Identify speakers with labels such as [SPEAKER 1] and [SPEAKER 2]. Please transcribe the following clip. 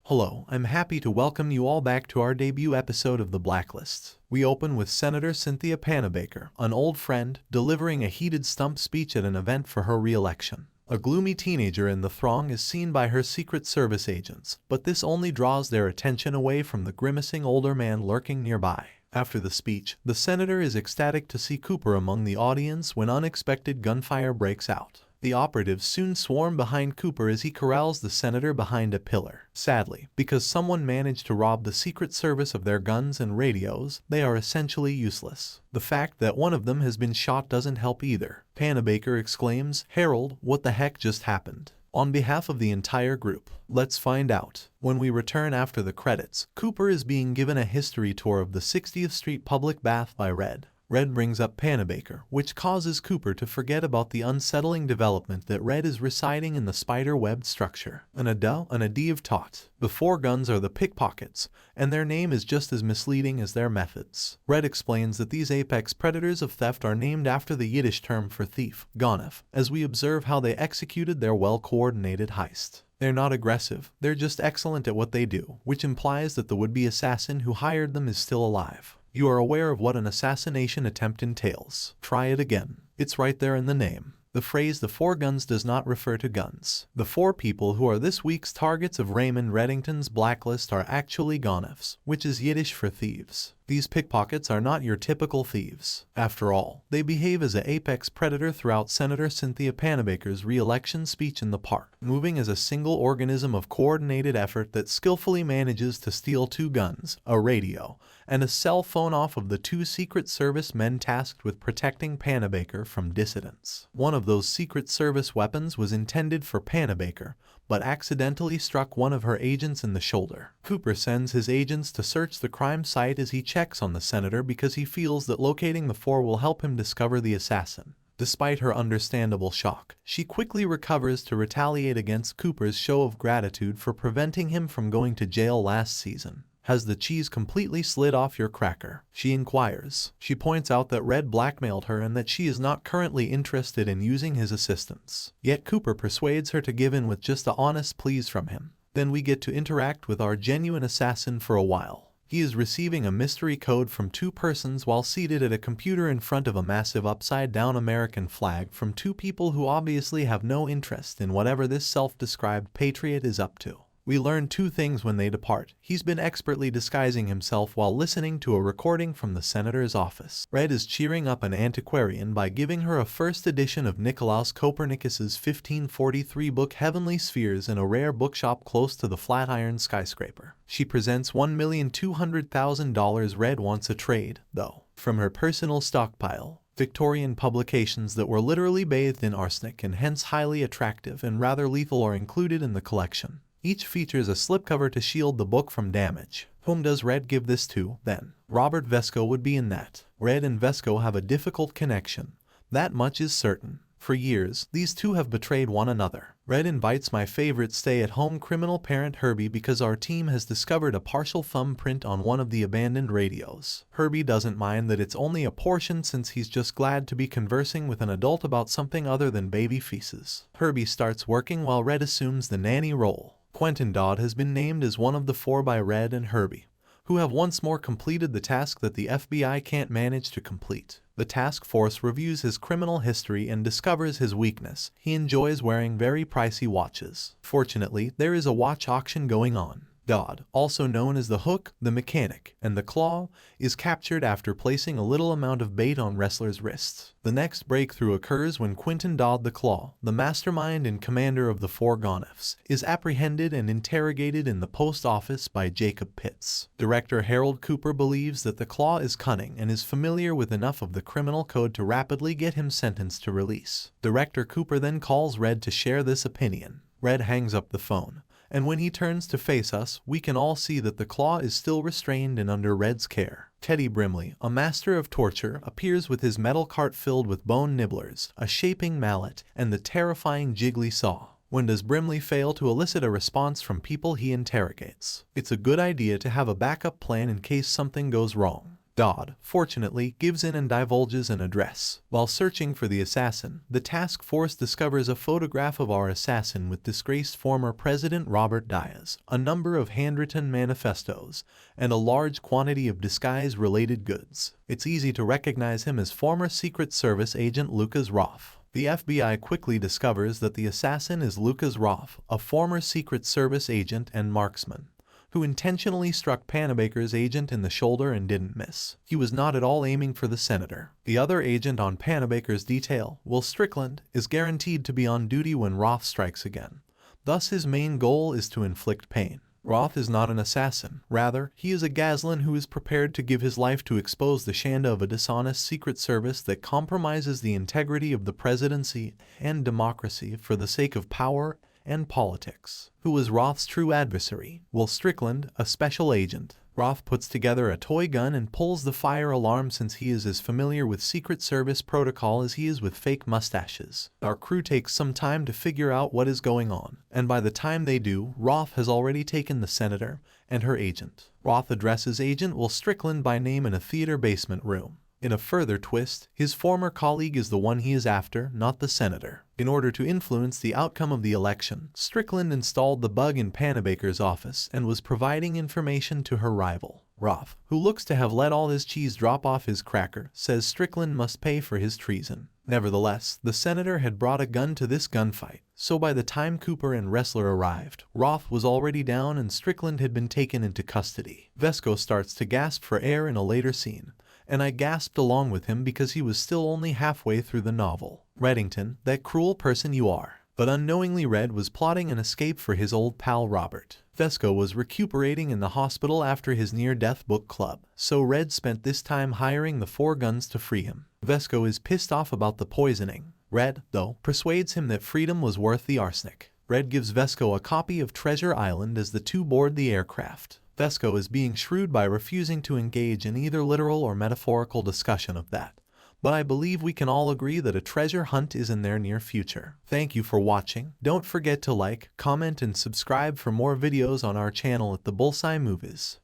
[SPEAKER 1] Hello, I'm happy to welcome you all back to our debut episode of The Blacklist. We open with Senator Cynthia Panabaker, an old friend, delivering a heated stump speech at an event for her re-election. A gloomy teenager in the throng is seen by her Secret Service agents, but this only draws their attention away from the grimacing older man lurking nearby. After the speech, the senator is ecstatic to see Cooper among the audience when unexpected gunfire breaks out. The operatives soon swarm behind Cooper as he corrals the senator behind a pillar. Sadly, because someone managed to rob the Secret Service of their guns and radios, they are essentially useless. The fact that one of them has been shot doesn't help either. Panabaker exclaims, "Harold, what the heck just happened?" On behalf of the entire group, let's find out. When we return after the credits, Cooper is being given a history tour of the 60th Street public bath by Red. Red brings up Panabaker, which causes Cooper to forget about the unsettling development that Red is residing in the spider-webbed structure. An Adiv taught. The four guns are the pickpockets, and their name is just as misleading as their methods. Red explains that these apex predators of theft are named after the Yiddish term for thief, ganef, as we observe how they executed their well-coordinated heist. They're not aggressive, they're just excellent at what they do, which implies that the would-be assassin who hired them is still alive. You are aware of what an assassination attempt entails. Try it again. It's right there in the name. The phrase "the four guns" does not refer to guns. The four people who are this week's targets of Raymond Reddington's blacklist are actually ganefs, which is Yiddish for thieves. These pickpockets are not your typical thieves. After all, they behave as an apex predator throughout Senator Cynthia Panabaker's re-election speech in the park, moving as a single organism of coordinated effort that skillfully manages to steal two guns, a radio, and a cell phone off of the two Secret Service men tasked with protecting Panabaker from dissidents. One of those Secret Service weapons was intended for Panabaker, but accidentally struck one of her agents in the shoulder. Cooper sends his agents to search the crime site as he checks on the senator because he feels that locating the four will help him discover the assassin. Despite her understandable shock, she quickly recovers to retaliate against Cooper's show of gratitude for preventing him from going to jail last season. "Has the cheese completely slid off your cracker?" she inquires. She points out that Red blackmailed her and that she is not currently interested in using his assistance. Yet Cooper persuades her to give in with just a honest please from him. Then we get to interact with our genuine assassin for a while. He is receiving a mystery code from two persons while seated at a computer in front of a massive upside-down American flag from two people who obviously have no interest in whatever this self-described patriot is up to. We learn two things when they depart. He's been expertly disguising himself while listening to a recording from the senator's office. Red is cheering up an antiquarian by giving her a first edition of Nicolaus Copernicus's 1543 book Heavenly Spheres in a rare bookshop close to the Flatiron skyscraper. She presents $1,200,000. Red wants a trade, though, from her personal stockpile. Victorian publications that were literally bathed in arsenic and hence highly attractive and rather lethal are included in the collection. Each features a slipcover to shield the book from damage. Whom does Red give this to, then? Robert Vesco would be in that. Red and Vesco have a difficult connection. That much is certain. For years, these two have betrayed one another. Red invites my favorite stay-at-home criminal parent Herbie because our team has discovered a partial thumbprint on one of the abandoned radios. Herbie doesn't mind that it's only a portion since he's just glad to be conversing with an adult about something other than baby feces. Herbie starts working while Red assumes the nanny role. Quentin Dodd has been named as one of the four by Red and Herbie, who have once more completed the task that the FBI can't manage to complete. The task force reviews his criminal history and discovers his weakness. He enjoys wearing very pricey watches. Fortunately, there is a watch auction going on. Dodd, also known as the Hook, the Mechanic, and the Claw, is captured after placing a little amount of bait on wrestlers' wrists. The next breakthrough occurs when Quentin Dodd the Claw, the mastermind and commander of the four ganefs, is apprehended and interrogated in the post office by Jacob Pitts. Director Harold Cooper believes that the Claw is cunning and is familiar with enough of the criminal code to rapidly get him sentenced to release. Director Cooper then calls Red to share this opinion. Red hangs up the phone, and when he turns to face us, we can all see that the Claw is still restrained and under Red's care. Teddy Brimley, a master of torture, appears with his metal cart filled with bone nibblers, a shaping mallet, and the terrifying jiggly saw. When does Brimley fail to elicit a response from people he interrogates? It's a good idea to have a backup plan in case something goes wrong. Dodd, fortunately, gives in and divulges an address. While searching for the assassin, the task force discovers a photograph of our assassin with disgraced former President Robert Diaz, a number of handwritten manifestos, and a large quantity of disguise-related goods. It's easy to recognize him as former Secret Service agent Lucas Roth. The FBI quickly discovers that the assassin is Lucas Roth, a former Secret Service agent and marksman, who intentionally struck Panabaker's agent in the shoulder and didn't miss. He was not at all aiming for the senator. The other agent on Panabaker's detail, Will Strickland, is guaranteed to be on duty when Roth strikes again. Thus his main goal is to inflict pain. Roth is not an assassin. Rather, he is a Gazlan who is prepared to give his life to expose the shanda of a dishonest Secret Service that compromises the integrity of the presidency and democracy for the sake of power and politics. Who is Roth's true adversary? Will Strickland, a special agent. Roth puts together a toy gun and pulls the fire alarm since he is as familiar with Secret Service protocol as he is with fake mustaches. Our crew takes some time to figure out what is going on, and by the time they do, Roth has already taken the senator and her agent. Roth addresses Agent Will Strickland by name in a theater basement room. In a further twist, his former colleague is the one he is after, not the senator. In order to influence the outcome of the election, Strickland installed the bug in Panabaker's office and was providing information to her rival. Roth, who looks to have let all his cheese drop off his cracker, says Strickland must pay for his treason. Nevertheless, the senator had brought a gun to this gunfight, so by the time Cooper and Ressler arrived, Roth was already down and Strickland had been taken into custody. Vesco starts to gasp for air in a later scene, and I gasped along with him because he was still only halfway through the novel. Reddington, that cruel person you are. But unknowingly Red was plotting an escape for his old pal Robert. Vesco was recuperating in the hospital after his near-death book club, so Red spent this time hiring the 4 guns to free him. Vesco is pissed off about the poisoning. Red, though, persuades him that freedom was worth the arsenic. Red gives Vesco a copy of Treasure Island as the two board the aircraft. Vesco is being shrewd by refusing to engage in either literal or metaphorical discussion of that. But I believe we can all agree that a treasure hunt is in their near future. Thank you for watching. Don't forget to like, comment, and subscribe for more videos on our channel at the Bullseye Movies.